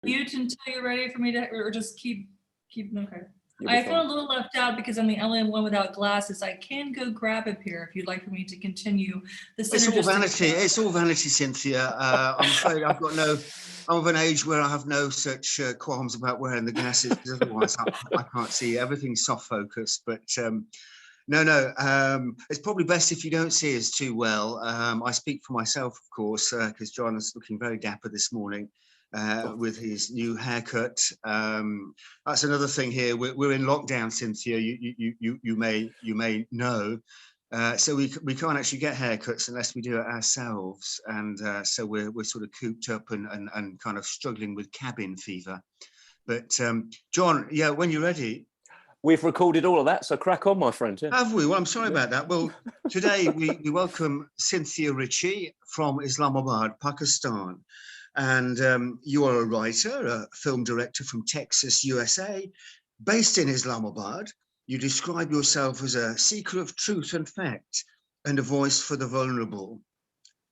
mute until you're ready for me to, or just keep, okay. You'll be I feel fine. a little left out because I'm the only one without glasses. I can go grab a pair if you'd like for me to continue the It's all synergistic. vanity. It's all vanity, Cynthia. I'm afraid I'm of an age where I have no such qualms about wearing the glasses, because otherwise I can't see. Everything's soft focus. But no, it's probably best if you don't see us too well. I speak for myself, of course, because John is looking very dapper this morning. With his new haircut. That's another thing here. We're in lockdown, Cynthia. You may know. So we can't actually get haircuts unless we do it ourselves, and so we're sort of cooped up and kind of struggling with cabin fever. But John, yeah, when you're ready. We've recorded all of that, so crack on, my friend. Yeah. Have we? Well, I'm sorry about that. Well, today we welcome Cynthia Ritchie from Islamabad, Pakistan. And you are a writer, a film director from Texas, USA, based in Islamabad. You describe yourself as a seeker of truth and fact and a voice for the vulnerable.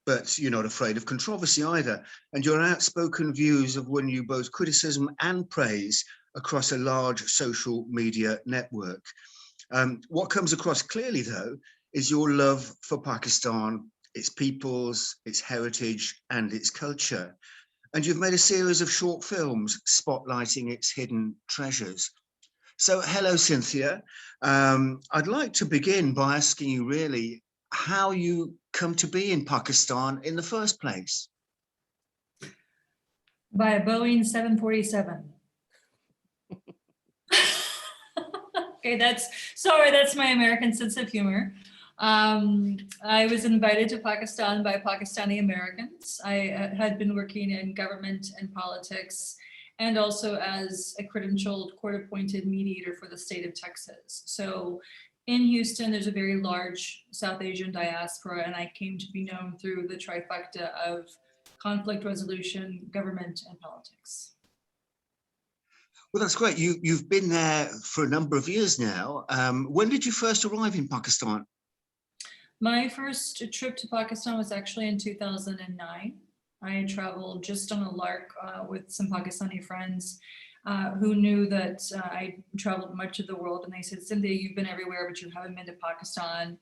But you're not afraid of controversy either. And your outspoken views have won you both criticism and praise across a large social media network. What comes across clearly, though, is your love for Pakistan, its peoples, its heritage, and its culture. And you've made a series of short films spotlighting its hidden treasures. So, hello, Cynthia. I'd like to begin by asking you really how you come to be in Pakistan in the first place. By a Boeing 747. Okay, that's my American sense of humor. I was invited to Pakistan by Pakistani Americans. I had been working in government and politics, and also as a credentialed court-appointed mediator for the state of Texas. So in Houston, there's a very large South Asian diaspora, and I came to be known through the trifecta of conflict resolution, government, and politics. Well, that's great. You've been there for a number of years now. When did you first arrive in Pakistan? My first trip to Pakistan was actually in 2009. I traveled just on a lark with some Pakistani friends who knew that I traveled much of the world. And they said, Cynthia, you've been everywhere, but you haven't been to Pakistan.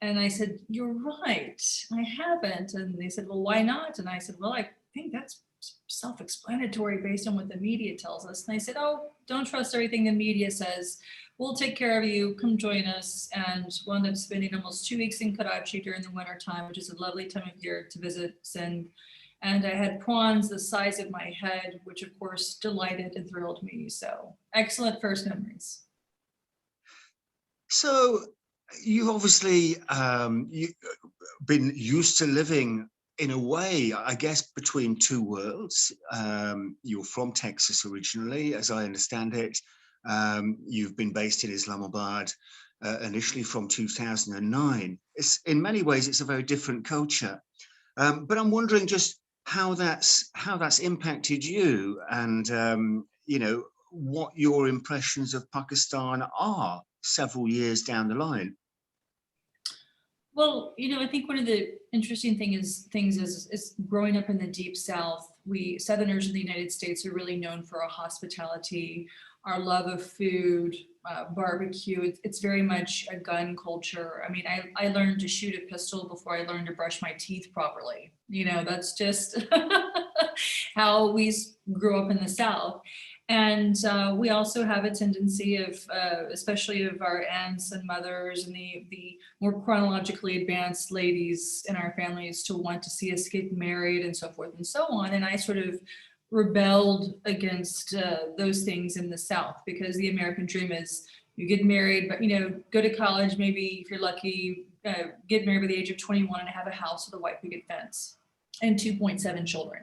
And I said, you're right, I haven't. And they said, well, why not? And I said, well, I think that's self-explanatory based on what the media tells us. And they said, oh, don't trust everything the media says. We'll take care of you, come join us. And wound up spending almost 2 weeks in Karachi during the winter time, which is a lovely time of year to visit Sindh. And I had prawns the size of my head, which of course delighted and thrilled me. So excellent first memories. So you've obviously been used to living in a way, I guess, between two worlds. You're from Texas originally, as I understand it. You've been based in Islamabad initially from 2009. In many ways, it's a very different culture. But I'm wondering just how that's impacted you, and what your impressions of Pakistan are several years down the line. Well, I think one of the interesting things is growing up in the Deep South. We Southerners in the United States are really known for our hospitality, our love of food, barbecue. It's very much a gun culture. I mean, I learned to shoot a pistol before I learned to brush my teeth properly. That's just how we grew up in the South. And we also have a tendency of, especially of our aunts and mothers and the more chronologically advanced ladies in our families, to want to see us get married and so forth and so on. And I sort of rebelled against those things in the South, because the American dream is you get married, but go to college, maybe if you're lucky, get married by the age of 21 and have a house with a white picket fence and 2.7 children.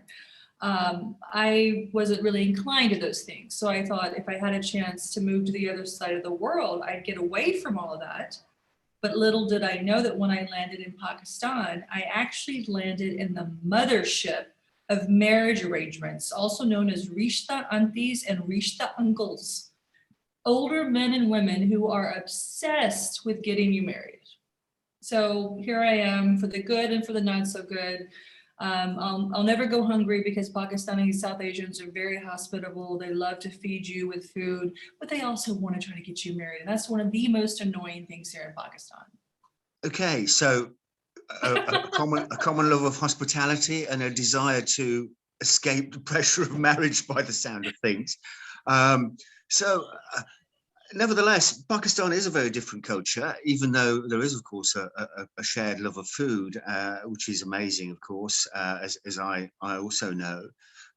I wasn't really inclined to those things. So I thought if I had a chance to move to the other side of the world, I'd get away from all of that. But little did I know that when I landed in Pakistan, I actually landed in the mothership of marriage arrangements, also known as rishta aunties and rishta uncles. Older men and women who are obsessed with getting you married. So here I am, for the good and for the not so good. I'll never go hungry because Pakistani South Asians are very hospitable. They love to feed you with food, but they also want to try to get you married. And that's one of the most annoying things here in Pakistan. Okay, so a common love of hospitality and a desire to escape the pressure of marriage by the sound of things. Nevertheless, Pakistan is a very different culture, even though there is, of course, a shared love of food, which is amazing, of course, as I also know.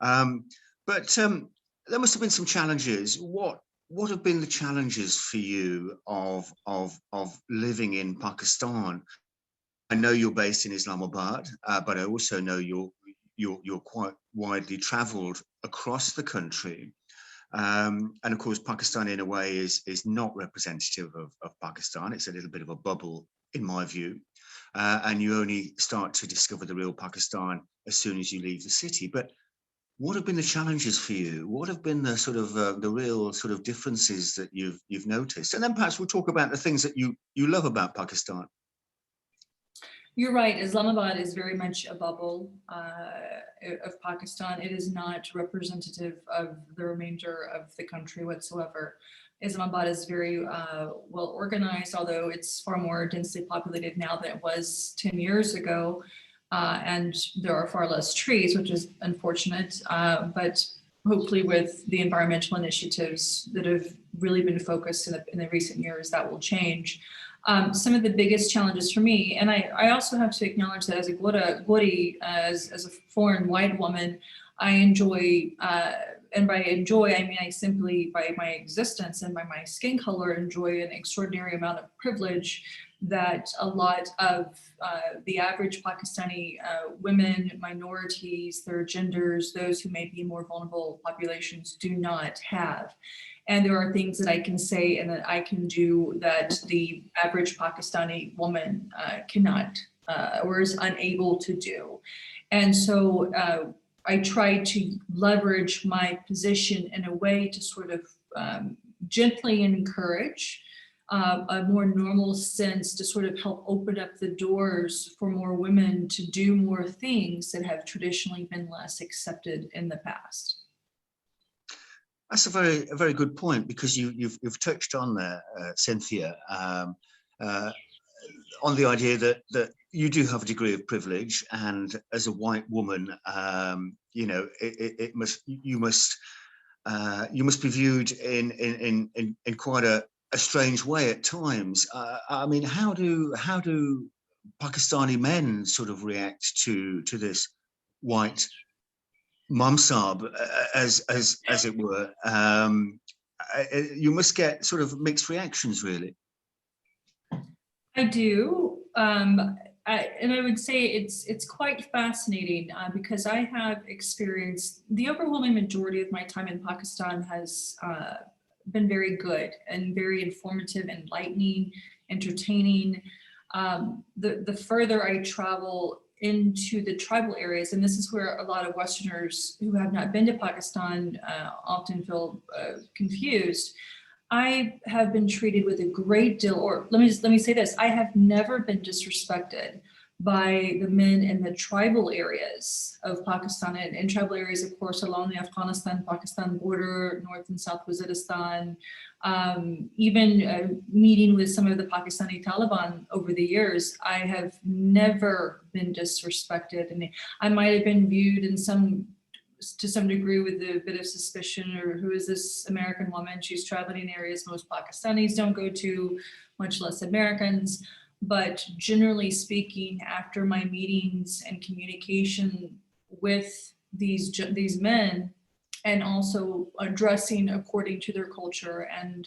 But there must have been some challenges. What have been the challenges for you of living in Pakistan? I know you're based in Islamabad, but I also know you're quite widely travelled across the country. And of course, Pakistan in a way is not representative of Pakistan. It's a little bit of a bubble, in my view. And you only start to discover the real Pakistan as soon as you leave the city. But what have been the challenges for you? What have been the sort of the real sort of differences that you've noticed? And then perhaps we'll talk about the things that you love about Pakistan. You're right. Islamabad is very much a bubble of Pakistan. It is not representative of the remainder of the country whatsoever. Islamabad is very well organized, although it's far more densely populated now than it was 10 years ago. And there are far less trees, which is unfortunate. But hopefully with the environmental initiatives that have really been focused in the recent years, that will change. Some of the biggest challenges for me, and I also have to acknowledge that as a Gori, as a foreign white woman, I enjoy, and by enjoy, I mean I simply, by my existence and by my skin color, enjoy an extraordinary amount of privilege that a lot of the average Pakistani women, minorities, their genders, those who may be more vulnerable populations do not have. And there are things that I can say and that I can do that the average Pakistani woman cannot or is unable to do. And so I try to leverage my position in a way to sort of gently encourage a more normal sense to sort of help open up the doors for more women to do more things that have traditionally been less accepted in the past. That's a very good point, because you've touched on there, Cynthia, on the idea that you do have a degree of privilege, and as a white woman, you know, you must be viewed in quite a strange way at times. I mean, how do Pakistani men sort of react to this white mamsab, as it were? You must get sort of mixed reactions, really. I do, and I would say it's quite fascinating because I have experienced, the overwhelming majority of my time in Pakistan has been very good and very informative, enlightening, entertaining. The further I travel into the tribal areas, and this is where a lot of Westerners who have not been to Pakistan often feel confused. I have been treated with a great deal, or let me say this, I have never been disrespected by the men in the tribal areas of Pakistan, and tribal areas, of course, along the Afghanistan-Pakistan border, North and South Waziristan, even meeting with some of the Pakistani Taliban over the years, I have never been disrespected. And I might have been viewed to some degree with a bit of suspicion, or who is this American woman? She's traveling in areas most Pakistanis don't go to, much less Americans. But generally speaking, after my meetings and communication with these men, and also addressing according to their culture and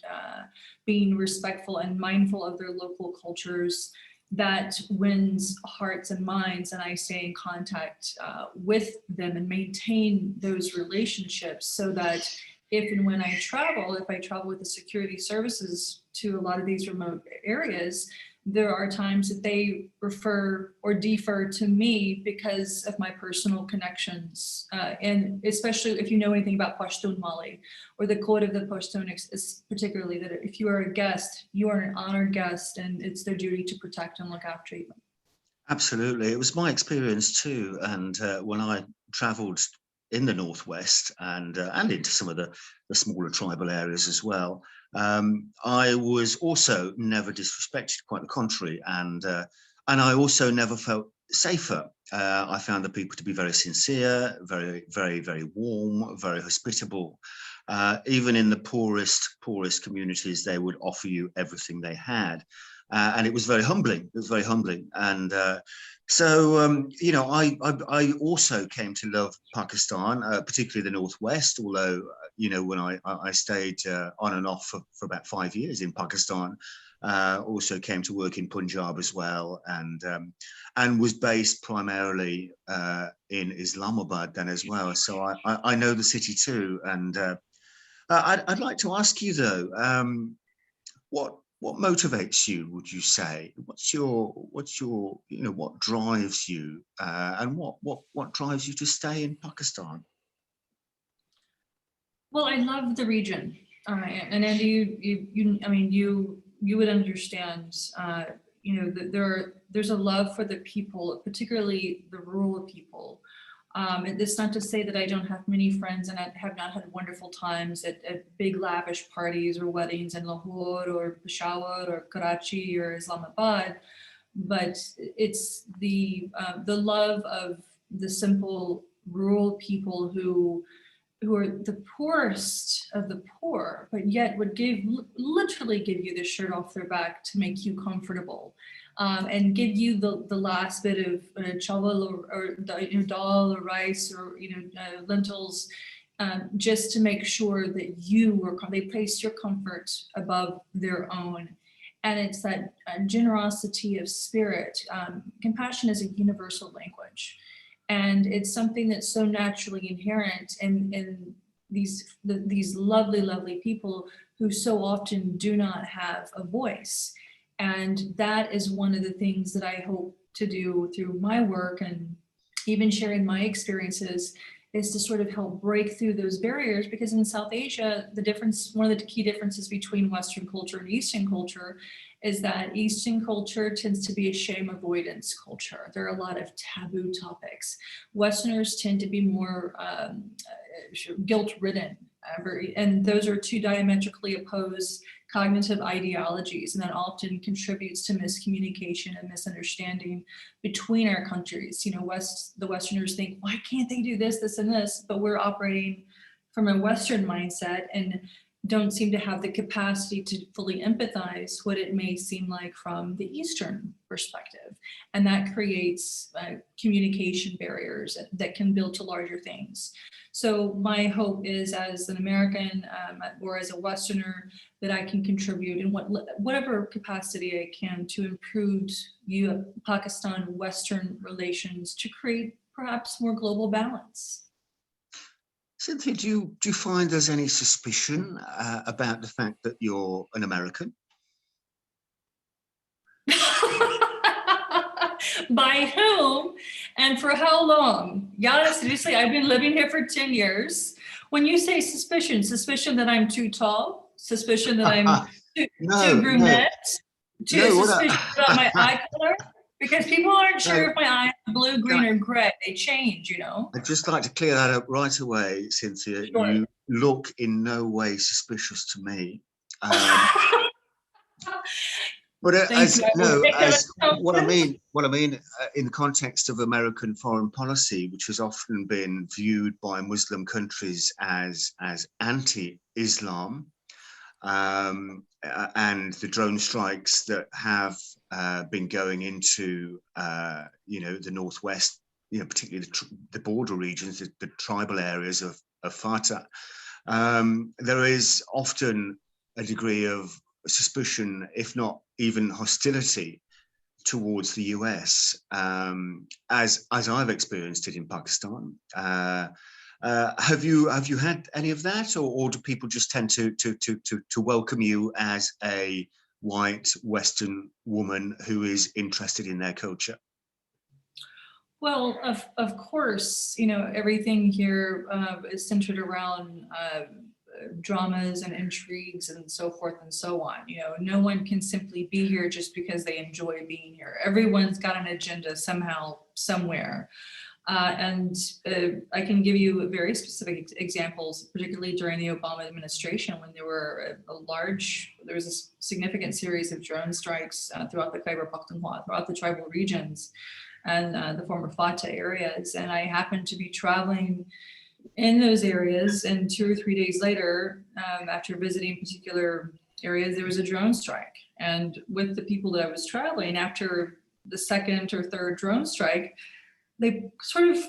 being respectful and mindful of their local cultures, that wins hearts and minds, and I stay in contact with them and maintain those relationships, so that if and when I travel with the security services to a lot of these remote areas, there are times that they refer or defer to me because of my personal connections. And especially if you know anything about Pashtun Mali, or the code of the Pashtun is particularly that if you are a guest, you are an honored guest, and it's their duty to protect and look after you. Absolutely. It was my experience too. And when I travelled in the Northwest and into some of the smaller tribal areas as well, I was also never disrespected, quite the contrary. And I also never felt safer. I found the people to be very sincere, very, very, very warm, very hospitable. Even in the poorest communities, they would offer you everything they had. And it was very humbling. It was very humbling. And you know, I also came to love Pakistan, particularly the Northwest, although, you know, when I stayed on and off for about 5 years in Pakistan, also came to work in Punjab as well, and was based primarily in Islamabad then as well. So I know the city too. And I'd like to ask you though, what motivates you, would you say? What's your you know, what drives you, and what drives you to stay in Pakistan? Well, I love the region, and Andy, I mean, you would understand. You know, that there's a love for the people, particularly the rural people. It's not to say that I don't have many friends and I have not had wonderful times at big lavish parties or weddings in Lahore or Peshawar or Karachi or Islamabad, but it's the love of the simple rural people who are the poorest of the poor, but yet would literally give you the shirt off their back to make you comfortable, and give you the last bit of chawal or you know, dal or rice or lentils, just to make sure that they place your comfort above their own. And it's that generosity of spirit. Compassion is a universal language. And it's something that's so naturally inherent in these lovely, lovely people who so often do not have a voice. And that is one of the things that I hope to do through my work and even sharing my experiences, is to sort of help break through those barriers. Because in South Asia, one of the key differences between Western culture and Eastern culture is that Eastern culture tends to be a shame avoidance culture. There are a lot of taboo topics. Westerners tend to be more guilt-ridden. And those are two diametrically opposed cognitive ideologies, and that often contributes to miscommunication and misunderstanding between our countries. You know, the Westerners think, why can't they do this, this, and this? But we're operating from a Western mindset and don't seem to have the capacity to fully empathize what it may seem like from the Eastern perspective. And that creates communication barriers that can build to larger things. So my hope is, as an American or as a Westerner, that I can contribute in whatever capacity I can to improve Pakistan-Western relations to create perhaps more global balance. Cynthia, do you find there's any suspicion about the fact that you're an American? By whom and for how long? Yeah, seriously, I've been living here for 10 years. When you say suspicion that I'm too tall, suspicion that I'm too brunette, suspicion about my eye color, because people aren't sure if my eyes are blue, green, or gray. They change, you know. I'd just like to clear that up right away, Cynthia. Sure. You look in no way suspicious to me. But what I mean in the context of American foreign policy, which has often been viewed by Muslim countries as anti-Islam, and the drone strikes that have been going into the Northwest, particularly the border regions, the tribal areas of FATA, there is often a degree of suspicion, if not even hostility, towards the US, as I've experienced it in Pakistan. Have you had any of that, or do people just tend to welcome you as a white Western woman who is interested in their culture? Well, of course, everything here is centered around dramas and intrigues and so forth and so on. You know, no one can simply be here just because they enjoy being here. Everyone's got an agenda somehow, somewhere. I can give you very specific examples, particularly during the Obama administration, when there were there was a significant series of drone strikes throughout the Khyber Pakhtunkhwa, throughout the tribal regions and the former FATA areas. And I happened to be traveling in those areas, and 2 or 3 days later, after visiting particular areas, there was a drone strike. And with the people that I was traveling, after the second or third drone strike, they sort of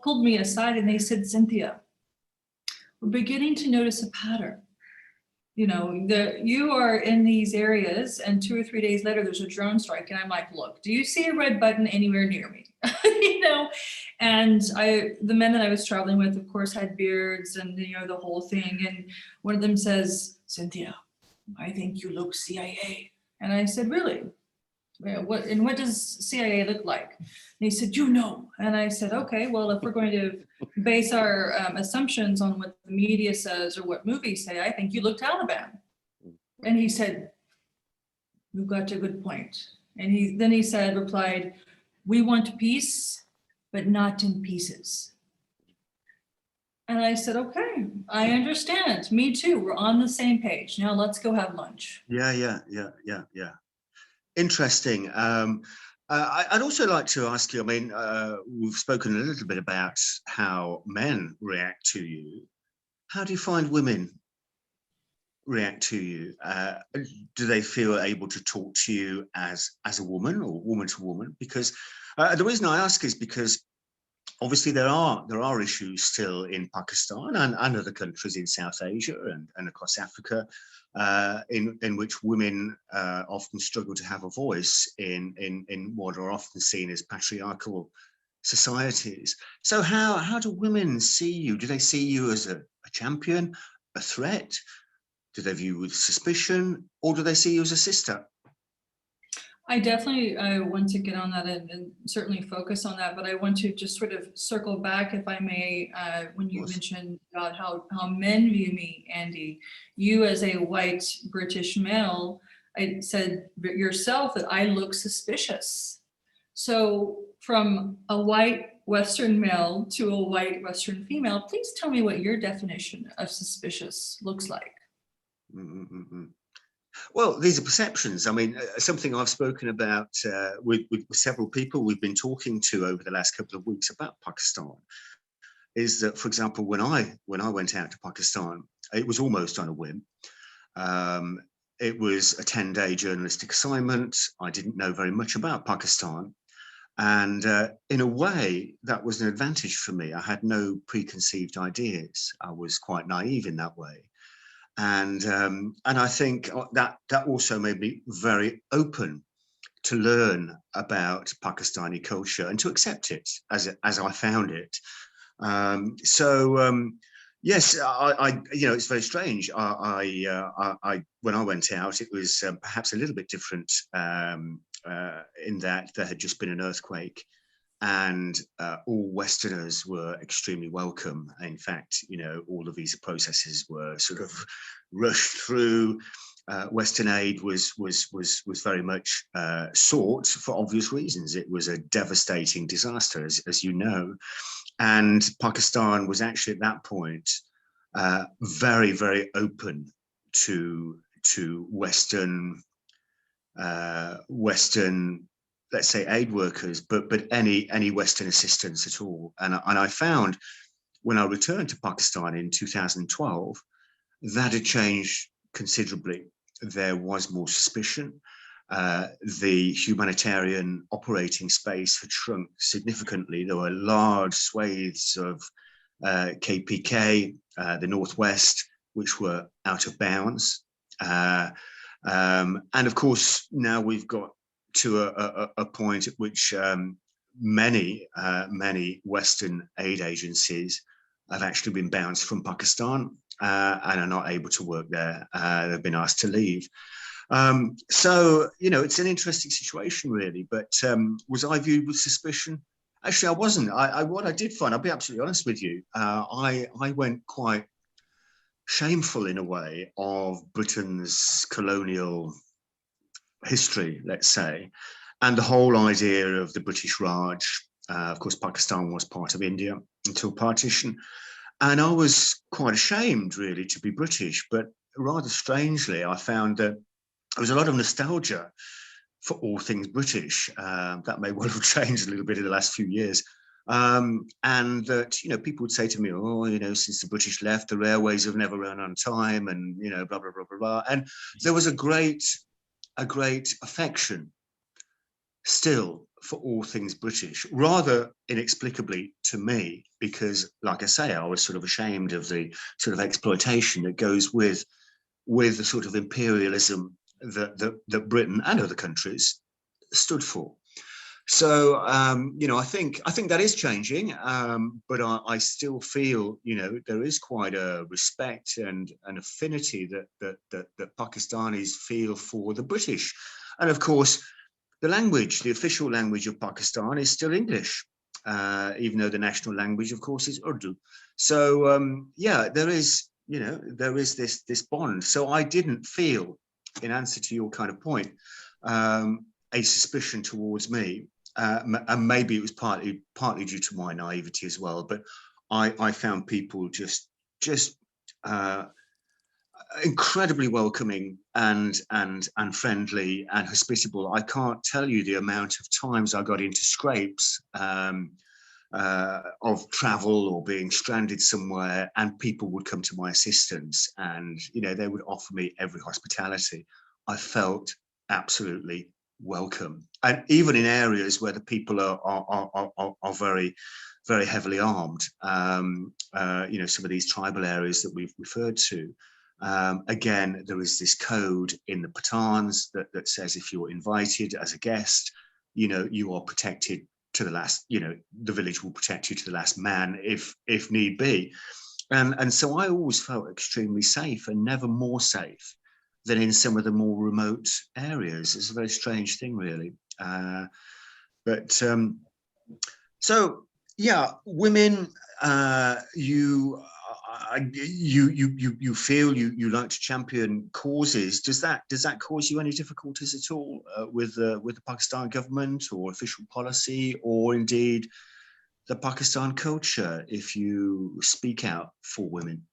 pulled me aside and they said, Cynthia, we're beginning to notice a pattern. You know, you are in these areas and 2 or 3 days later, there's a drone strike. And I'm like, look, do you see a red button anywhere near me? You know, and the men that I was traveling with, of course, had beards and, you know, the whole thing. And one of them says, Cynthia, I think you look CIA. And I said, really? What does CIA look like? And he said, you know. And I said, okay, well, if we're going to base our assumptions on what the media says or what movies say, I think you look Taliban. And he said, you've got a good point. And then he replied, we want peace, but not in pieces. And I said, okay, I understand. Me too. We're on the same page. Now let's go have lunch. Yeah. Interesting. I'd also like to ask you, I mean, we've spoken a little bit about how men react to you. How do you find women react to you? Do they feel able to talk to you as a woman or woman to woman? Because the reason I ask is because obviously there are issues still in Pakistan and other countries in South Asia and across Africa, in which women often struggle to have a voice in what are often seen as patriarchal societies. So how do women see you? Do they see you as a champion, a threat? Do they view you with suspicion, or do they see you as a sister? I definitely want to get on that and certainly focus on that, but I want to just sort of circle back, if I may, when you mentioned about how men view me, Andy. You as a white British male, I said yourself that I look suspicious. So from a white Western male to a white Western female, please tell me what your definition of suspicious looks like. Mm-hmm. Well, these are perceptions. I mean, something I've spoken about with several people we've been talking to over the last couple of weeks about Pakistan is that, for example, when I went out to Pakistan, it was almost on a whim. It was a 10-day journalistic assignment. I didn't know very much about Pakistan. And in a way, that was an advantage for me. I had no preconceived ideas. I was quite naive in that way. And I think that also made me very open to learn about Pakistani culture and to accept it as I found it. Yes, you know, it's very strange. When I went out, it was perhaps a little bit different in that there had just been an earthquake. And all Westerners were extremely welcome. In fact, you know, all the visa processes were sort of rushed through. Western aid was very much sought for obvious reasons. It was a devastating disaster, as you know. And Pakistan was actually at that point very, very open to Western, let's say, aid workers, but any Western assistance at all. And I found when I returned to Pakistan in 2012, that had changed considerably. There was more suspicion. The humanitarian operating space had shrunk significantly. There were large swathes of KPK, the Northwest, which were out of bounds. And of course, now we've got to a point at which many Western aid agencies have actually been bounced from Pakistan and are not able to work there. They've been asked to leave. So, you know, it's an interesting situation, really. But was I viewed with suspicion? Actually, I wasn't. What I did find, I'll be absolutely honest with you, I went quite shameful in a way of Britain's colonial history, let's say, and the whole idea of the British Raj. Of course, Pakistan was part of India until partition. And I was quite ashamed, really, to be British. But rather strangely, I found that there was a lot of nostalgia for all things British. That may well have changed a little bit in the last few years. And that, you know, people would say to me, oh, you know, since the British left, the railways have never run on time, and, you know, blah, blah, blah, blah, blah. And there was a great affection still for all things British, rather inexplicably to me, because, like I say, I was sort of ashamed of the sort of exploitation that goes with the sort of imperialism that Britain and other countries stood for. So, you know, I think that is changing, but I still feel, you know, there is quite a respect and an affinity that Pakistanis feel for the British. And of course, the language, the official language of Pakistan is still English, even though the national language, of course, is Urdu. So, yeah, there is, you know, there is this bond. So I didn't feel, in answer to your kind of point, a suspicion towards me. And maybe it was partly due to my naivety as well. But I found people just incredibly welcoming and friendly and hospitable. I can't tell you the amount of times I got into scrapes of travel or being stranded somewhere, and people would come to my assistance, and, you know, they would offer me every hospitality. I felt absolutely welcome, and even in areas where the people are very, very heavily armed, you know, some of these tribal areas that we've referred to. Again, there is this code in the Pathans that says if you're invited as a guest, you know, you are protected to the last, you know, the village will protect you to the last man if need be. And so I always felt extremely safe, and never more safe than in some of the more remote areas. It's a very strange thing, really. So yeah, women, you feel you like to champion causes. Does that cause you any difficulties at all with the Pakistan government or official policy, or indeed the Pakistan culture, if you speak out for women?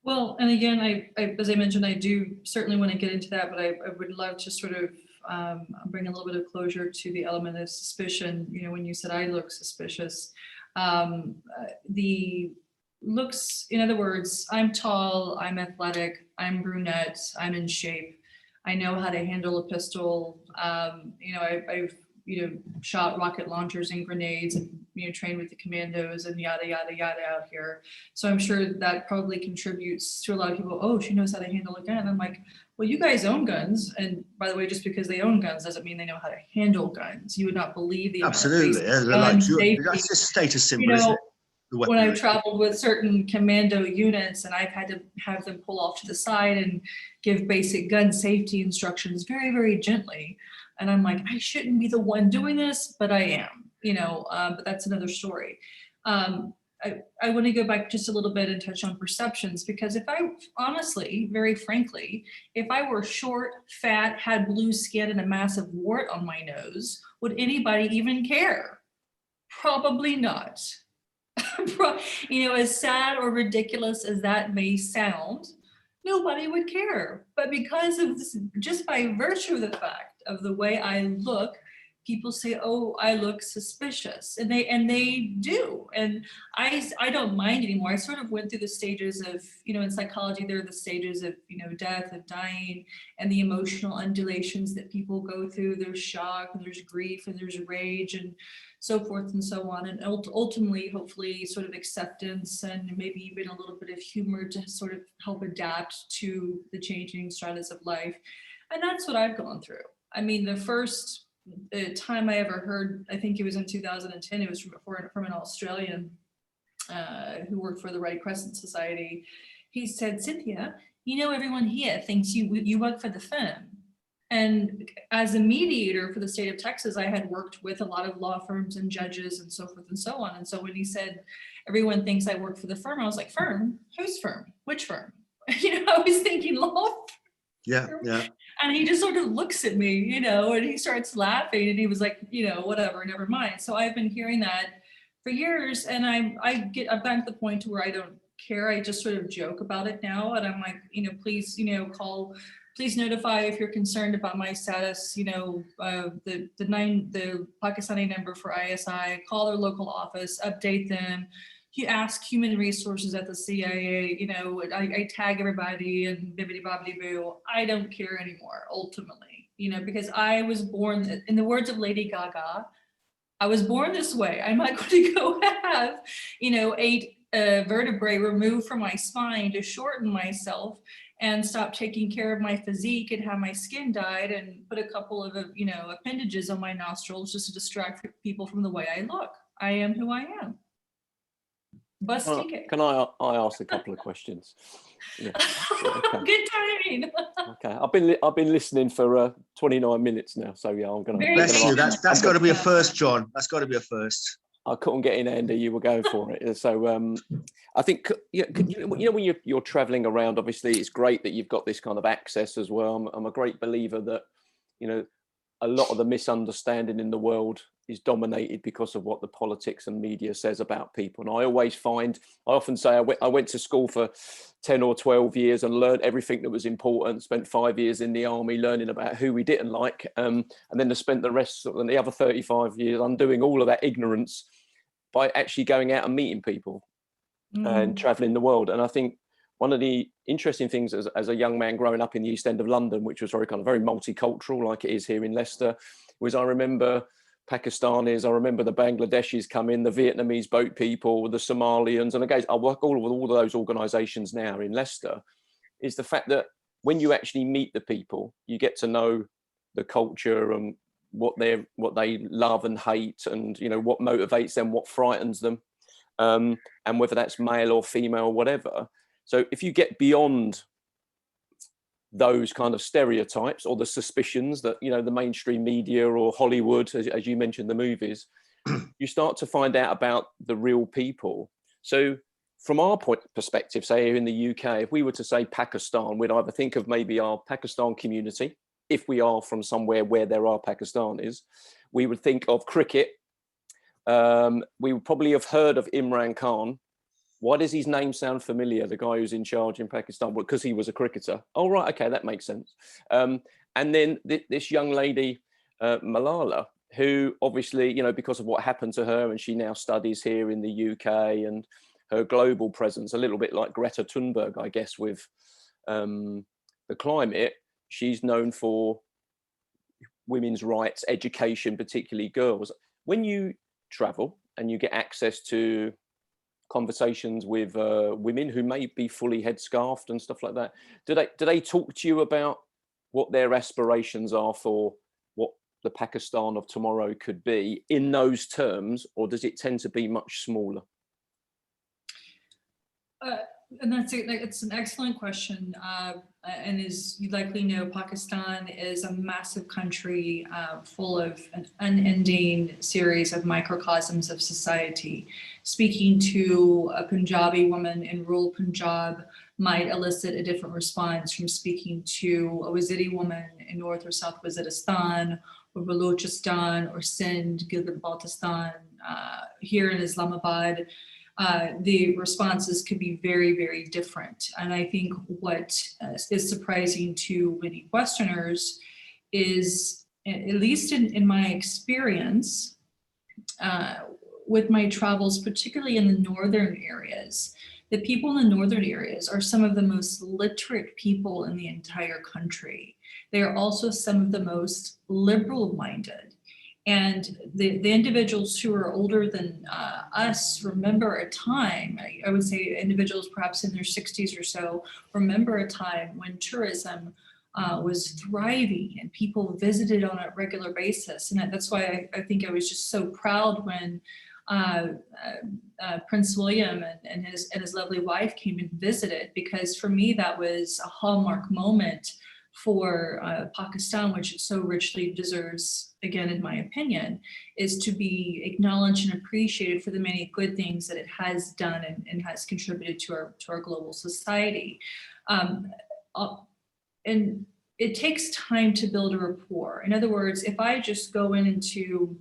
Well, and again, I as I mentioned, I do certainly want to get into that, but I would love to sort of bring a little bit of closure to the element of suspicion. You know, when you said I look suspicious, the looks, in other words, I'm tall, I'm athletic, I'm brunette, I'm in shape, I know how to handle a pistol. You know, I've you know, shot rocket launchers and grenades, and, you know, trained with the commandos and yada, yada, yada out here. So I'm sure that probably contributes to a lot of people. Oh, she knows how to handle a gun. And I'm like, well, you guys own guns. And by the way, just because they own guns doesn't mean they know how to handle guns. You would not believe the absolutely amount of safety. That's just status symbol, you know, isn't it? When I've traveled with certain commando units and I've had to have them pull off to the side and give basic gun safety instructions very, very gently. And I'm like, I shouldn't be the one doing this, but I am, you know, but that's another story. I want to go back just a little bit and touch on perceptions, because if I honestly, very frankly, if I were short, fat, had blue skin and a massive wart on my nose, would anybody even care? Probably not. You know, as sad or ridiculous as that may sound, nobody would care. But because of this, just by virtue of the fact of the way I look, people say, oh, I look suspicious, and they do. And I don't mind anymore. I sort of went through the stages of, you know, in psychology, there are the stages of, you know, death, of dying, and the emotional undulations that people go through. There's shock, and there's grief, and there's rage, and so forth and so on. And ultimately, hopefully, sort of acceptance and maybe even a little bit of humor to sort of help adapt to the changing stratas of life. And that's what I've gone through. I mean, the first time I ever heard, I think it was in 2010, it was from an Australian who worked for the Red Crescent Society. He said, Cynthia, you know, everyone here thinks you work for the firm. And as a mediator for the state of Texas, I had worked with a lot of law firms and judges and so forth and so on. And so when he said, everyone thinks I work for the firm, I was like, firm? Whose firm? Which firm? I was thinking law. Yeah, yeah. And he just sort of looks at me, and he starts laughing and he was like, whatever, never mind. So I've been hearing that for years, and I've gotten to the point to where I don't care. I just sort of joke about it now. And I'm like, please, please notify if you're concerned about my status, the Pakistani number for ISI, call their local office, update them. You ask human resources at the CIA, I tag everybody and bibbidi bobbidi boo. I don't care anymore, ultimately, because I was born, in the words of Lady Gaga, I was born this way. I'm not going to go have, 8 vertebrae removed from my spine to shorten myself and stop taking care of my physique and have my skin dyed and put a couple of, appendages on my nostrils just to distract people from the way I look. I am who I am. Can I ask a couple of questions? Yeah. Okay. Good timing. Okay, I've been listening for 29 minutes now, so yeah, I'm gonna. Bless you. That's got to be a first, John. That's got to be a first. I couldn't get in, Andy. You were going for it. So I think when you're traveling around, obviously it's great that you've got this kind of access as well. I'm a great believer that a lot of the misunderstanding in the world is dominated because of what the politics and media says about people. And I often say I went to school for 10 or 12 years and learned everything that was important, spent 5 years in the army learning about who we didn't like. And then I spent the other 35 years undoing all of that ignorance by actually going out and meeting people and traveling the world. And I think one of the interesting things as a young man growing up in the East End of London, which was very multicultural, like it is here in Leicester, was I remember Pakistanis, I remember the Bangladeshis come in, the Vietnamese boat people, the Somalians, and again, I work with all of those organisations now in Leicester, is the fact that when you actually meet the people, you get to know the culture and what they love and hate, and what motivates them, what frightens them, and whether that's male or female or whatever. So if you get beyond those kind of stereotypes or the suspicions that the mainstream media or Hollywood, as you mentioned, the movies, you start to find out about the real people. So from our perspective, say here in the UK, if we were to say Pakistan, we'd either think of maybe our Pakistan community, if we are from somewhere where there are Pakistanis. We would think of cricket. We would probably have heard of Imran Khan. Why does his name sound familiar? The guy who's in charge in Pakistan? Well, because he was a cricketer. Oh, right. Okay, that makes sense. And then this young lady, Malala, who obviously, because of what happened to her, and she now studies here in the UK, and her global presence, a little bit like Greta Thunberg, I guess, with the climate, she's known for women's rights, education, particularly girls. When you travel and you get access to conversations with women who may be fully headscarfed and stuff like that, do they talk to you about what their aspirations are for what the Pakistan of tomorrow could be in those terms, or does it tend to be much smaller? And it's an excellent question. And as you likely know, Pakistan is a massive country full of an unending series of microcosms of society. Speaking to a Punjabi woman in rural Punjab might elicit a different response from speaking to a Waziri woman in North or South Waziristan, or Balochistan, or Sindh, Gilgit-Baltistan, here in Islamabad. The responses could be very, very different. And I think what is surprising to many Westerners is, at least in my experience, with my travels, particularly in the northern areas, the people in the northern areas are some of the most literate people in the entire country. They are also some of the most liberal-minded. And the individuals who are older than us remember a time, I would say individuals perhaps in their 60s or so, remember a time when tourism was thriving and people visited on a regular basis. And that's why I think I was just so proud when Prince William and his lovely wife came and visited, because for me that was a hallmark moment for Pakistan, which it so richly deserves, again, in my opinion, is to be acknowledged and appreciated for the many good things that it has done and has contributed to our global society. And it takes time to build a rapport. In other words, if I just go into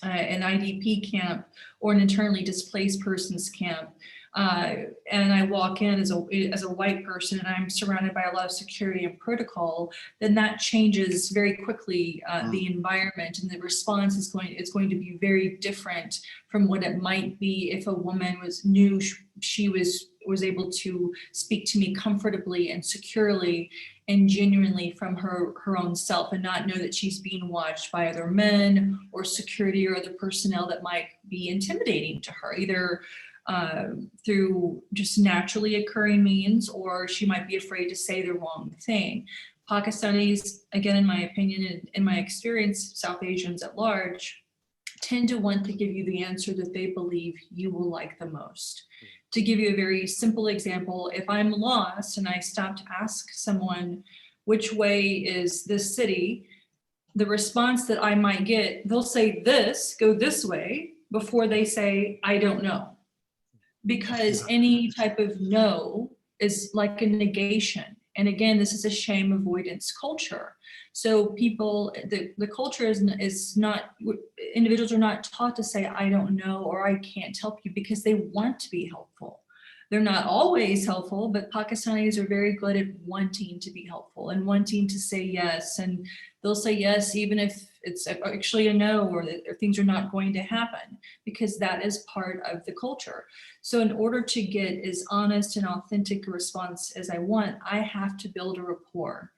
an IDP camp or an internally displaced persons camp, and I walk in as a white person and I'm surrounded by a lot of security and protocol, then that changes very quickly the environment, and the response is going to be very different from what it might be if a woman knew she was able to speak to me comfortably and securely and genuinely from her own self, and not know that she's being watched by other men or security or other personnel that might be intimidating to her, either through just naturally occurring means, or she might be afraid to say the wrong thing. Pakistanis, again, in my opinion, and in my experience, South Asians at large, tend to want to give you the answer that they believe you will like the most. To give you a very simple example, if I'm lost and I stop to ask someone, which way is this city, the response that I might get, they'll say this, go this way, before they say, I don't know. Because any type of no is like a negation. And again, this is a shame avoidance culture. So people, the culture is not, individuals are not taught to say, I don't know, or I can't help you, because they want to be helpful. They're not always helpful, but Pakistanis are very good at wanting to be helpful and wanting to say yes. And they'll say yes, even if it's actually a no, or things are not going to happen, because that is part of the culture. So in order to get as honest and authentic a response as I want, I have to build a rapport.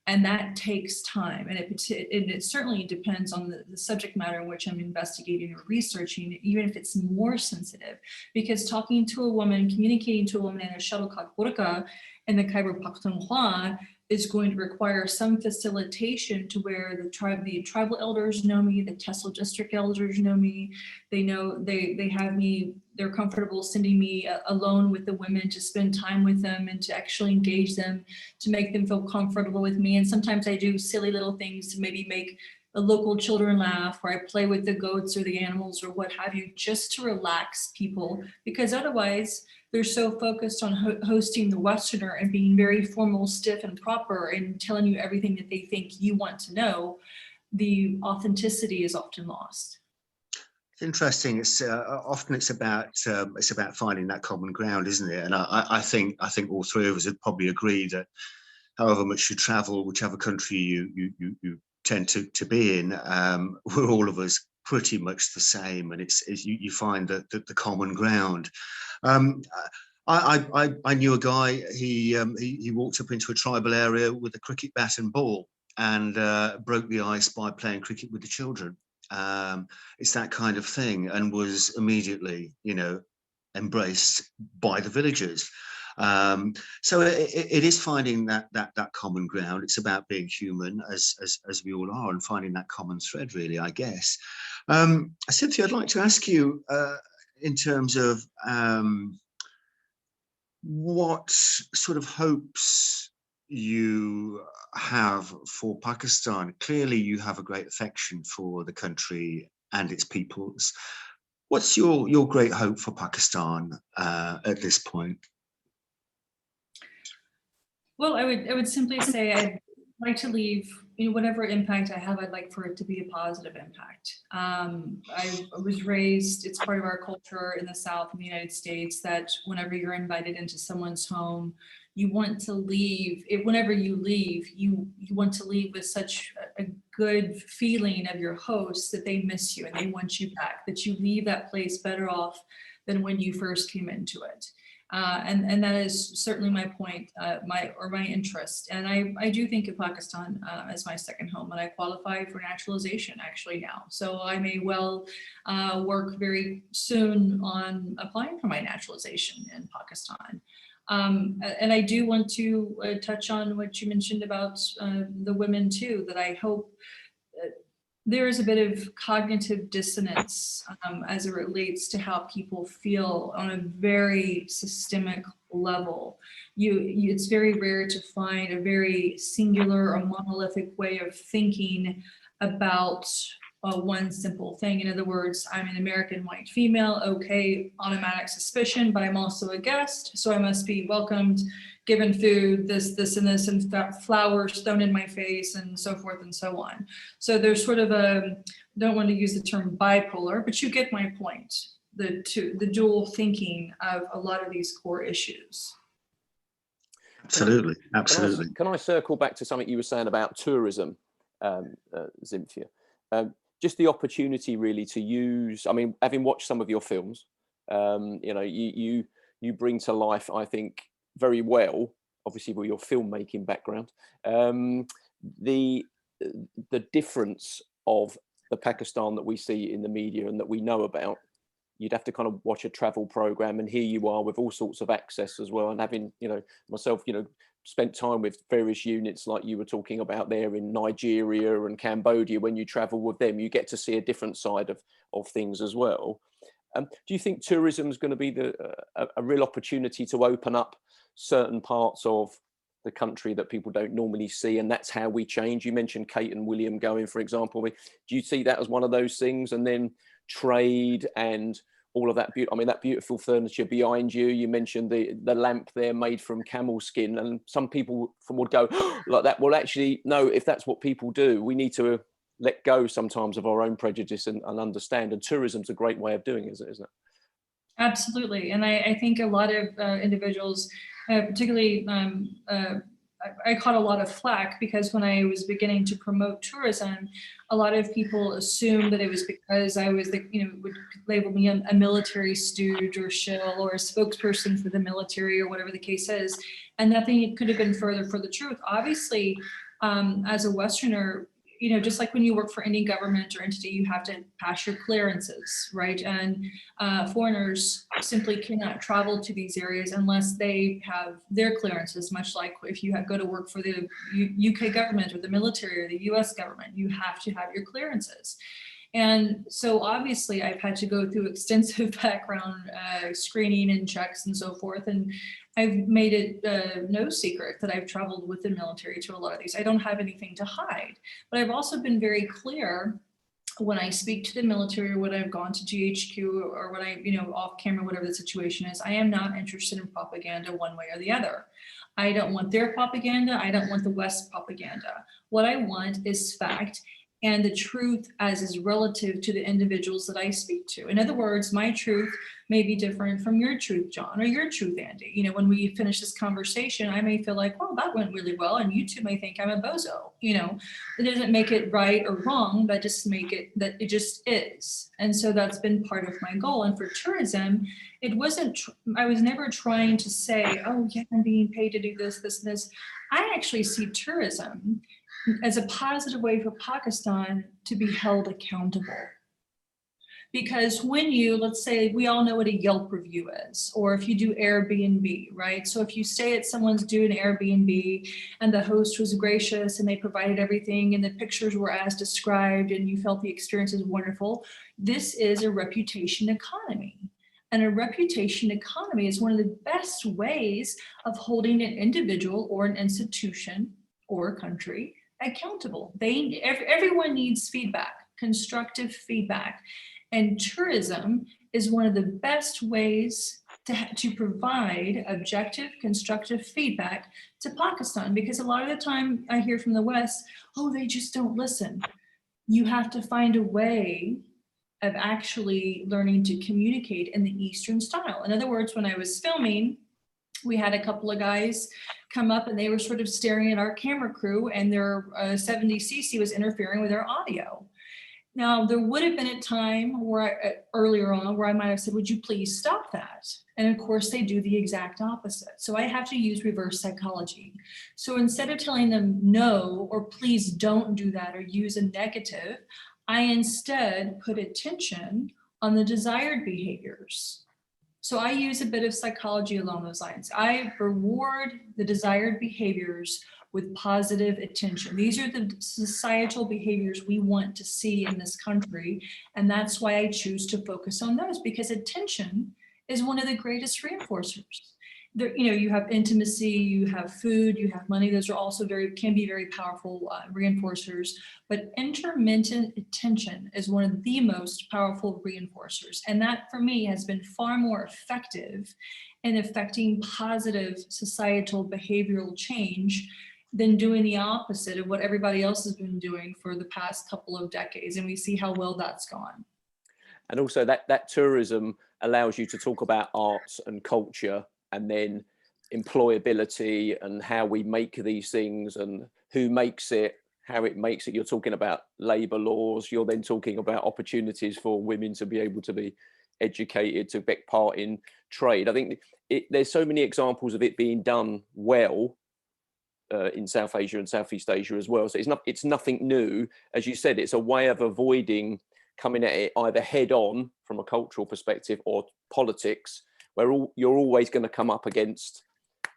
And that takes time. And it certainly depends on the subject matter in which I'm investigating or researching, even if it's more sensitive. Because talking to a woman, communicating to a woman in a shuttlecock burqa in the Khyber Pakhtunkhwa is going to require some facilitation to where the tribal elders know me, the Tehsil district elders know me. They know they have me, they're comfortable sending me alone with the women to spend time with them and to actually engage them, to make them feel comfortable with me. And sometimes I do silly little things to maybe make the local children laugh, or I play with the goats or the animals or what have you, just to relax people, because otherwise they're so focused on hosting the Westerner and being very formal, stiff, and proper and telling you everything that they think you want to know. The authenticity is often lost. It's interesting. It's often it's about finding that common ground, isn't it? And I think all three of us would probably agree that however much you travel, whichever country you tend to be in, we're all of us pretty much the same, and you find that the common ground. I knew a guy. He walked up into a tribal area with a cricket bat and ball and broke the ice by playing cricket with the children. It's that kind of thing, and was immediately, embraced by the villagers. So it is finding that common ground. It's about being human, as we all are, and finding that common thread, really, I guess. Cynthia, I'd like to ask you in terms of what sort of hopes you have for Pakistan. Clearly, you have a great affection for the country and its peoples. What's your great hope for Pakistan at this point? Well, I would simply say I'd like to leave, whatever impact I have, I'd like for it to be a positive impact. I was raised, it's part of our culture in the South in the United States that whenever you're invited into someone's home, you want to leave. Whenever you leave, you want to leave with such a good feeling of your host that they miss you and they want you back, that you leave that place better off than when you first came into it. And that is certainly my point, my interest. And I do think of Pakistan as my second home, and I qualify for naturalization actually now. So I may well work very soon on applying for my naturalization in Pakistan. And I do want to touch on what you mentioned about the women too, that I hope there is a bit of cognitive dissonance as it relates to how people feel on a very systemic level. It's very rare to find a very singular or monolithic way of thinking about one simple thing. In other words, I'm an American white female, okay, automatic suspicion, but I'm also a guest, so I must be welcomed, given food, this, and this, and flowers thrown in my face, and so forth and so on. So there's sort of a, don't want to use the term bipolar, but you get my point, the dual thinking of a lot of these core issues. Absolutely, absolutely. Can I circle back to something you were saying about tourism, Cynthia? Just the opportunity really to use, I mean, having watched some of your films, you know, you bring to life, I think, very well, obviously with your filmmaking background, the difference of the Pakistan that we see in the media and that we know about. You'd have to kind of watch a travel program, and here you are with all sorts of access as well. And having, you know, myself, you know, spent time with various units like you were talking about there in Nigeria and Cambodia. When you travel with them, you get to see a different side of things as well. Do you think tourism is going to be a real opportunity to open up certain parts of the country that people don't normally see, and that's how we change? You mentioned Kate and William going, for example. Do you see that as one of those things? And then trade and all of that I mean, that beautiful furniture behind you. You mentioned the lamp there made from camel skin, and some people would go like that. Well, actually, no. If that's what people do, we need to let go sometimes of our own prejudice and understand. And tourism's a great way of doing it, isn't it? Absolutely, and I think a lot of individuals, particularly. I caught a lot of flack because when I was beginning to promote tourism, a lot of people assumed that it was because I was would label me a military stooge or shill or a spokesperson for the military or whatever the case is. And nothing could have been further from the truth. Obviously, as a Westerner, you know, just like when you work for any government or entity, you have to pass your clearances, right? And foreigners simply cannot travel to these areas unless they have their clearances, much like if you go to work for the UK government or the military or the US government, you have to have your clearances. And so obviously I've had to go through extensive background screening and checks and so forth. And I've made it no secret that I've traveled with the military to a lot of these. I don't have anything to hide, but I've also been very clear when I speak to the military or when I've gone to GHQ or when I, off camera, whatever the situation is, I am not interested in propaganda one way or the other. I don't want their propaganda. I don't want the West propaganda. What I want is fact and the truth as is relative to the individuals that I speak to. In other words, my truth may be different from your truth, John, or your truth, Andy. When we finish this conversation, I may feel like, well, that went really well, and you two may think I'm a bozo. It doesn't make it right or wrong, but just make it that it just is. And so that's been part of my goal. And for tourism, it wasn't, I was never trying to say, oh yeah, I'm being paid to do this, this, and this. I actually see tourism as a positive way for Pakistan to be held accountable. Because when you, let's say, we all know what a Yelp review is, or if you do Airbnb, right? So if you stay at someone's doing Airbnb and the host was gracious and they provided everything and the pictures were as described and you felt the experience is wonderful, this is a reputation economy. And a reputation economy is one of the best ways of holding an individual or an institution or a country accountable. Everyone needs feedback, constructive feedback. And tourism is one of the best ways to provide objective, constructive feedback to Pakistan, because a lot of the time I hear from the West, oh, they just don't listen. You have to find a way of actually learning to communicate in the Eastern style. In other words, when I was filming, we had a couple of guys come up and they were sort of staring at our camera crew, and their 70cc was interfering with our audio. Now, there would have been a time where earlier on where I might have said, would you please stop that? And of course, they do the exact opposite. So I have to use reverse psychology. So instead of telling them no, or please don't do that, or use a negative, I instead put attention on the desired behaviors. So I use a bit of psychology along those lines. I reward the desired behaviors with positive attention. These are the societal behaviors we want to see in this country. And that's why I choose to focus on those, because attention is one of the greatest reinforcers. there, you have intimacy, you have food, you have money. Those are also can be very powerful reinforcers. But intermittent attention is one of the most powerful reinforcers. And that for me has been far more effective in affecting positive societal behavioral change than doing the opposite of what everybody else has been doing for the past couple of decades. And we see how well that's gone. And also that tourism allows you to talk about arts and culture, and then employability and how we make these things and who makes it, how it makes it. You're talking about labor laws. You're then talking about opportunities for women to be able to be educated, to take part in trade. I think there's so many examples of it being done well in South Asia and Southeast Asia as well. So it's nothing new. As you said, it's a way of avoiding coming at it either head on from a cultural perspective or politics, where you're always going to come up against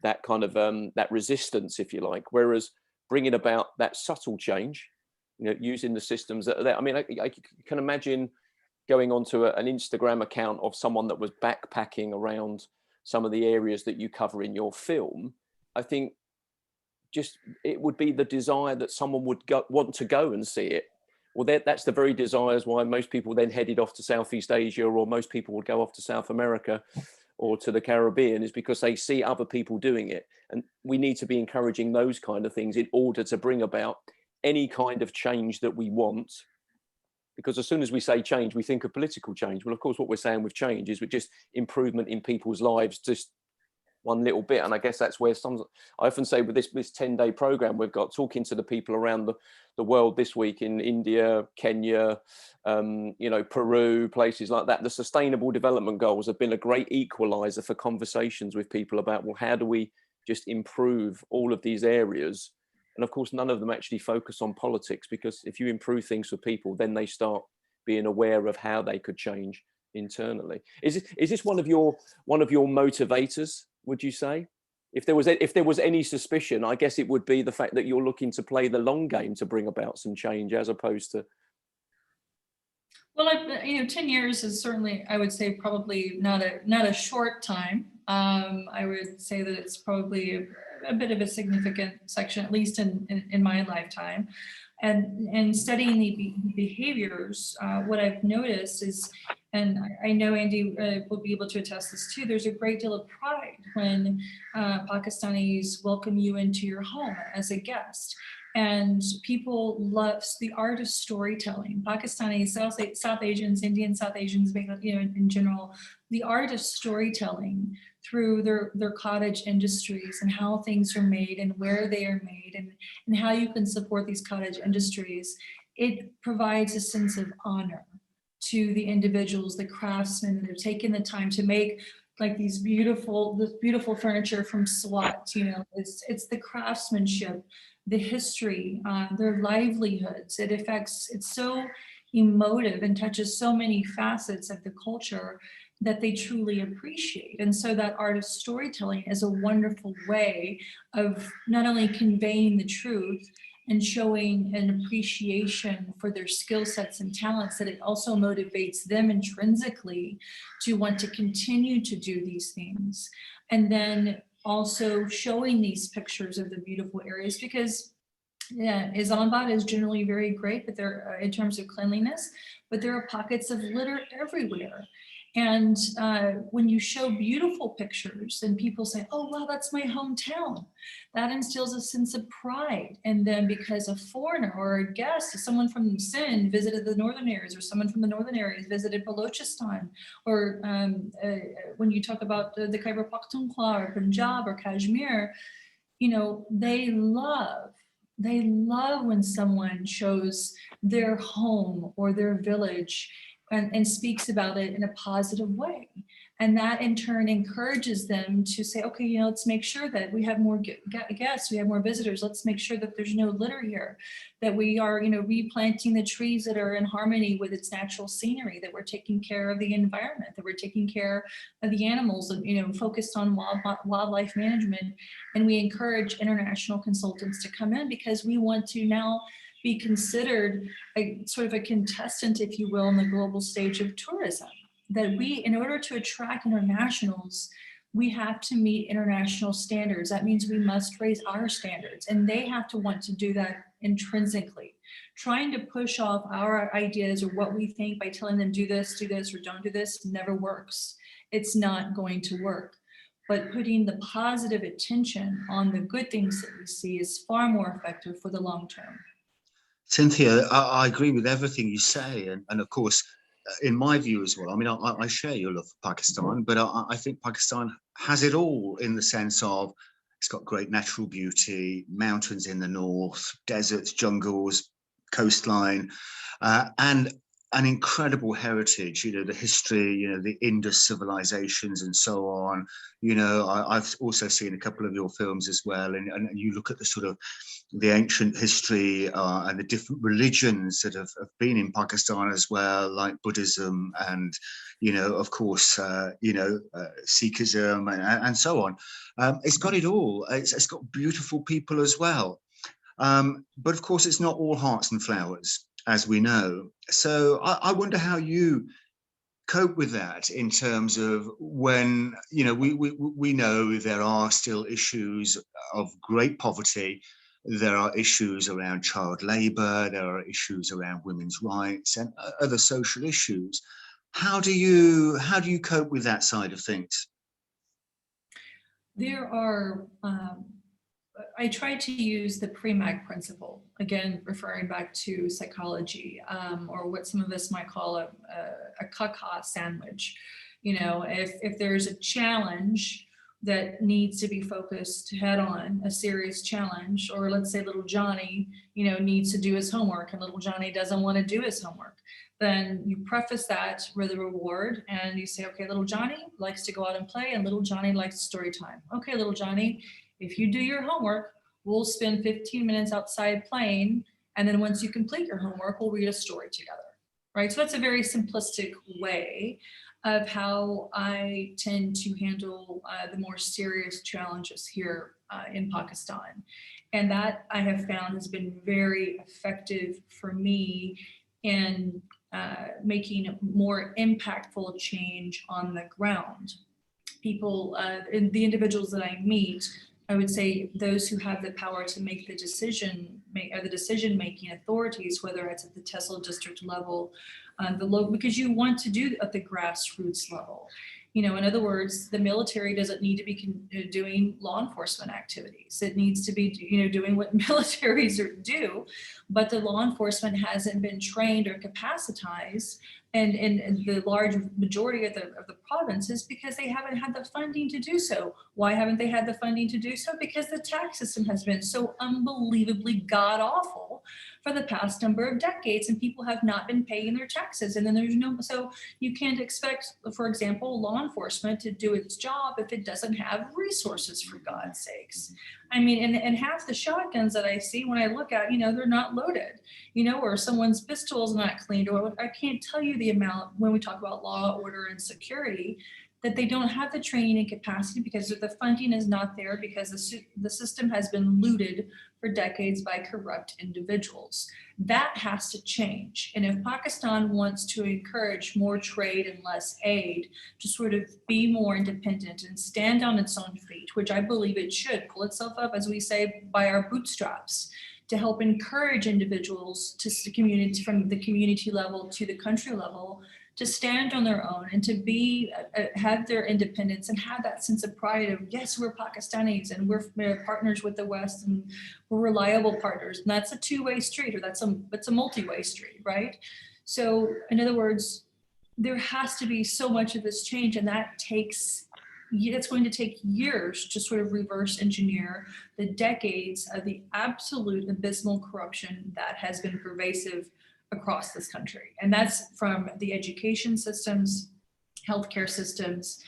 that kind of that resistance, if you like. Whereas bringing about that subtle change, using the systems that are there. I mean, I can imagine going onto an Instagram account of someone that was backpacking around some of the areas that you cover in your film. I think just it would be the desire that someone would want to go and see it. Well, that's the very desires why most people then headed off to Southeast Asia, or most people would go off to South America or to the Caribbean, is because they see other people doing it. And we need to be encouraging those kind of things in order to bring about any kind of change that we want. Because as soon as we say change, we think of political change. Well, of course, what we're saying with change is with just improvement in people's lives, just one little bit. And I guess that's where I often say with this 10-day program we've got, talking to the people around the world this week in India, Kenya, Peru, places like that, the Sustainable Development Goals have been a great equalizer for conversations with people about, well, how do we just improve all of these areas? And of course, none of them actually focus on politics, because if you improve things for people, then they start being aware of how they could change internally. Is this one of your motivators, would you say? If there was any suspicion, I guess it would be the fact that you're looking to play the long game to bring about some change, as opposed to. Well, 10 years is certainly, I would say, probably not a short time. I would say that it's probably a bit of a significant section, at least in my lifetime. And studying the behaviors, what I've noticed is, and I know Andy will be able to attest this too, there's a great deal of pride when Pakistanis welcome you into your home as a guest. And people love the art of storytelling. Pakistanis, South Asians, Indian South Asians, in general, the art of storytelling through their cottage industries and how things are made and where they are made and how you can support these cottage industries. It provides a sense of honor to the individuals, the craftsmen that have taken the time to make like this beautiful furniture from Swat. It's the craftsmanship, the history, their livelihoods. It's so emotive and touches so many facets of the culture that they truly appreciate. And so that art of storytelling is a wonderful way of not only conveying the truth and showing an appreciation for their skill sets and talents, that it also motivates them intrinsically to want to continue to do these things. And then also showing these pictures of the beautiful areas, because Islamabad is generally very great, but there in terms of cleanliness, but there are pockets of litter everywhere. And when you show beautiful pictures and people say, oh, wow, that's my hometown, that instills a sense of pride. And then because a foreigner or a guest, someone from Sindh visited the northern areas, or someone from the northern areas visited Balochistan, or when you talk about the Khyber Pakhtunkhwa or Punjab or Kashmir, they love when someone shows their home or their village and speaks about it in a positive way. And that in turn encourages them to say, okay, let's make sure that we have more guests, we have more visitors. Let's make sure that there's no litter here, that we are, replanting the trees that are in harmony with its natural scenery, that we're taking care of the environment, that we're taking care of the animals, and, focused on wildlife management. And we encourage international consultants to come in, because we want to now be considered a sort of a contestant, if you will, on the global stage of tourism. That we, in order to attract internationals, we have to meet international standards. That means we must raise our standards, and they have to want to do that intrinsically. Trying to push off our ideas or what we think by telling them do this, or don't do this never works. It's not going to work. But putting the positive attention on the good things that we see is far more effective for the long term. Cynthia, I agree with everything you say. And of course, in my view as well, I mean, I share your love for Pakistan, but I think Pakistan has it all in the sense of it's got great natural beauty, mountains in the north, deserts, jungles, coastline, and an incredible heritage, you know, the history, you know, the Indus civilizations and so on. You know, I've also seen a couple of your films as well, and you look at the sort of the ancient history and the different religions that have been in Pakistan as well, like Buddhism and, you know, of course, Sikhism and so on. It's got it all. It's got beautiful people as well. But of course, it's not all hearts and flowers, as we know. So I wonder how you cope with that in terms of when, you know, we know there are still issues of great poverty. There are issues around child labor. There are issues around women's rights and other social issues. How do you cope with that side of things? There are, I try to use the pre-mag principle, again, referring back to psychology, or what some of us might call a Akaka sandwich. You know, if there's a challenge that needs to be focused head on, a serious challenge, or let's say little Johnny, you know, needs to do his homework and little Johnny doesn't want to do his homework, then you preface that with a reward and you say, okay, little Johnny likes to go out and play and little Johnny likes story time. Okay, little Johnny, if you do your homework, we'll spend 15 minutes outside playing. And then once you complete your homework, we'll read a story together, right? So that's a very simplistic way of how I tend to handle the more serious challenges here in Pakistan. And that I have found has been very effective for me in making more impactful change on the ground. People, the individuals that I meet, I would say those who have the power to make the decision-making authorities, whether it's at the Tehsil district level, the local, because you want to do at the grassroots level. You know, in other words, the military doesn't need to be doing law enforcement activities. It needs to be, you know, doing what militaries do, but the law enforcement hasn't been trained or capacitized, and the large majority of the provinces, because they haven't had the funding to do so. Why haven't they had the funding to do so? Because the tax system has been so unbelievably god awful for the past number of decades, and people have not been paying their taxes. And then there's so you can't expect, for example, law enforcement to do its job if it doesn't have resources, for God's sakes. I mean, and half the shotguns that I see when I look at, you know, they're not loaded, you know, or someone's pistol is not cleaned, or I can't tell you the amount when we talk about law, order, and security, that they don't have the training and capacity because the funding is not there, because the system has been looted for decades by corrupt individuals. That has to change. And if Pakistan wants to encourage more trade and less aid, to sort of be more independent and stand on its own feet, which I believe it should, pull itself up, as we say, by our bootstraps, to help encourage individuals to community, from the community level to the country level, to stand on their own and to be have their independence and have that sense of pride of, yes, we're Pakistanis and we're partners with the West and we're reliable partners. And that's a two-way street, or that's a multi-way street, right? So in other words, there has to be so much of this change, and it's going to take years to sort of reverse engineer the decades of the absolute abysmal corruption that has been pervasive across this country. And that's from the education systems, healthcare systems,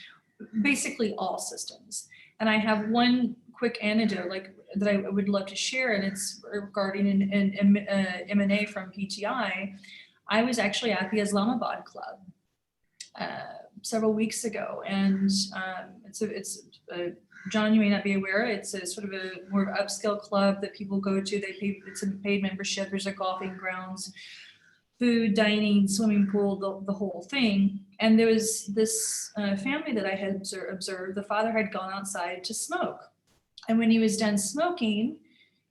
basically all systems. And I have one quick anecdote that I would love to share, and it's regarding an M&A from PTI. I was actually at the Islamabad Club several weeks ago, and John, you may not be aware, it's a sort of a more upscale club that people go to. It's a paid membership. There's a golfing grounds. food, dining, swimming pool, the whole thing. And there was this family that I had observed. The father had gone outside to smoke. And when he was done smoking,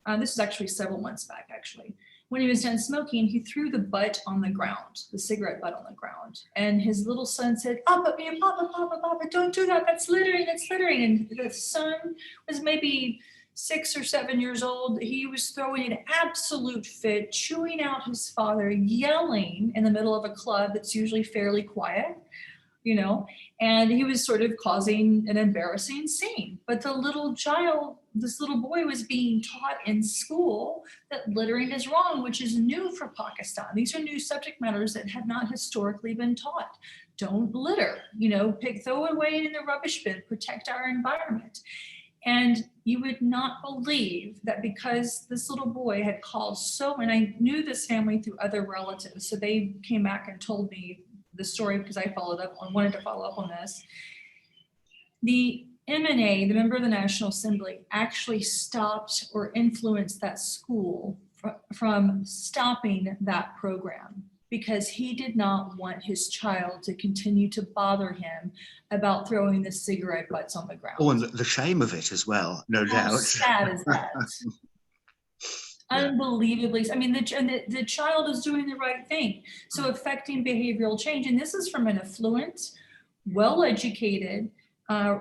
this was actually several months back, actually. When he was done smoking, he threw the butt on the ground, the cigarette butt on the ground. And his little son said, "Oh, but Papa, don't do that. That's littering, that's littering." And the son was maybe 6 or 7 years old. He was throwing an absolute fit, chewing out his father, yelling in the middle of a club that's usually fairly quiet, you know, and he was sort of causing an embarrassing scene. But the little child, this little boy, was being taught in school that littering is wrong, which is new for Pakistan. These are new subject matters that have not historically been taught. Don't litter, you know, throw it away in the rubbish bin, protect our environment. And you would not believe that because this little boy had called and I knew this family through other relatives, so they came back and told me the story because I wanted to follow up on this. The MNA, the member of the National Assembly, actually stopped or influenced that school from stopping that program because he did not want his child to continue to bother him about throwing the cigarette butts on the ground. Oh, and the shame of it as well, no doubt. How sad is that? Yeah. Unbelievably, I mean, the child is doing the right thing. So affecting behavioral change. And this is from an affluent, well-educated,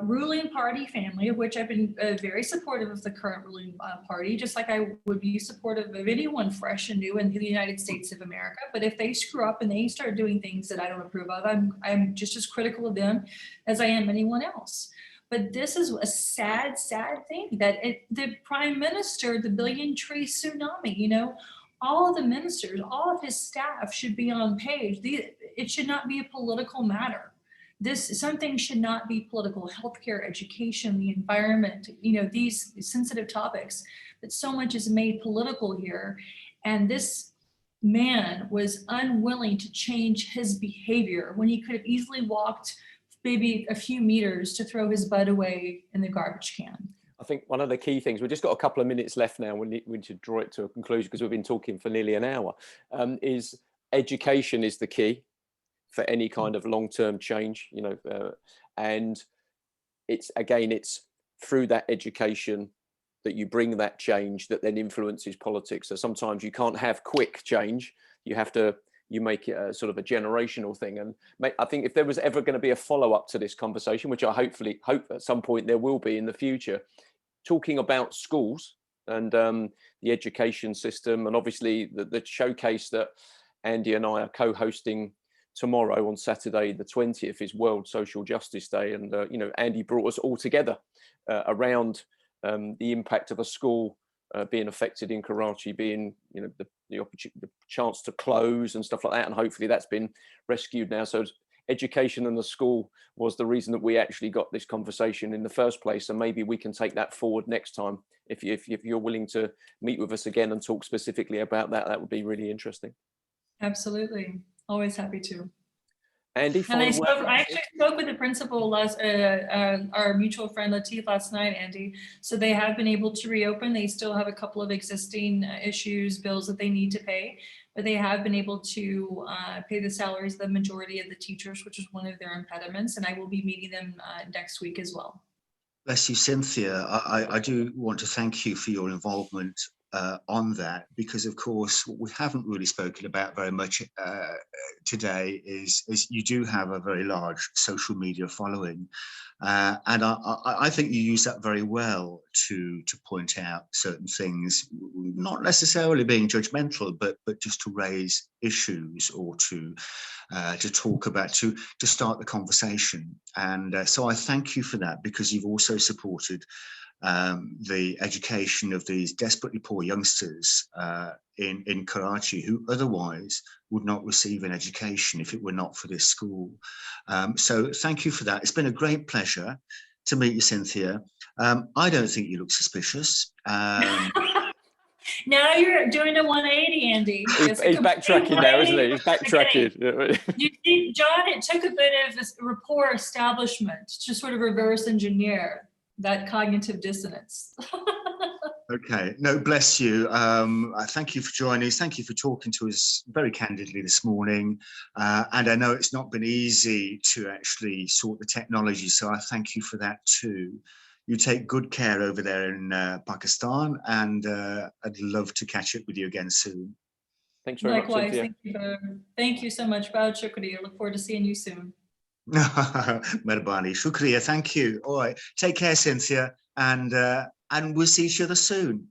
ruling party family, of which I've been very supportive of the current ruling party, just like I would be supportive of anyone fresh and new in the United States of America. But if they screw up and they start doing things that I don't approve of, I'm just as critical of them as I am anyone else. But this is a sad, sad thing that the prime minister, the billion tree tsunami, you know, all of the ministers, all of his staff should be on page. It should not be a political matter. Some things should not be political. Healthcare, education, the environment, you know, these sensitive topics, that so much is made political here. And this man was unwilling to change his behavior when he could have easily walked maybe a few meters to throw his butt away in the garbage can. I think one of the key things, we've just got a couple of minutes left now, we need to draw it to a conclusion because we've been talking for nearly an hour, is education is the key for any kind of long-term change, you know, and it's through that education that you bring that change that then influences politics. So sometimes you can't have quick change, you make it a sort of a generational thing. And I think if there was ever going to be a follow-up to this conversation, which I hope at some point there will be in the future, talking about schools and the education system, and obviously the showcase that Andy and I are co-hosting tomorrow on Saturday the 20th is World Social Justice Day. And you know, Andy brought us all together around the impact of a school being affected in Karachi, being, you know, the chance to close and stuff like that, and hopefully that's been rescued now. So education and the school was the reason that we actually got this conversation in the first place, and maybe we can take that forward next time. If you're willing to meet with us again and talk specifically about that, that would be really interesting. Absolutely, always happy to. Andy, and I actually spoke with the principal our mutual friend Latif last night, Andy. So they have been able to reopen. They still have a couple of existing bills that they need to pay, but they have been able to pay the salaries of the majority of the teachers, which is one of their impediments. And I will be meeting them next week as well. Bless you, Cynthia. I do want to thank you for your involvement on that, because of course what we haven't really spoken about very much today is you do have a very large social media following, and I think you use that very well to point out certain things, not necessarily being judgmental, but just to raise issues or to talk about, to start the conversation. And so I thank you for that, because you've also supported the education of these desperately poor youngsters in Karachi, who otherwise would not receive an education if it were not for this school. So thank you for that. It's been a great pleasure to meet you, Cynthia. I don't think you look suspicious. Now you're doing a 180, Andy. He's backtracking now, isn't he? He's backtracking. You see, John, it took a bit of this rapport establishment to sort of reverse engineer that cognitive dissonance. Okay, no, bless you. I thank you for joining us. Thank you for talking to us very candidly this morning. And I know it's not been easy to actually sort the technology, so I thank you for that too. You take good care over there in Pakistan, and I'd love to catch up with you again soon. Thanks very much, Likewise, Cynthia. thank you so much. Bahut shukriya. Look forward to seeing you soon. Merbani, shukriya, thank you. All right, take care, Cynthia, and we'll see each other soon.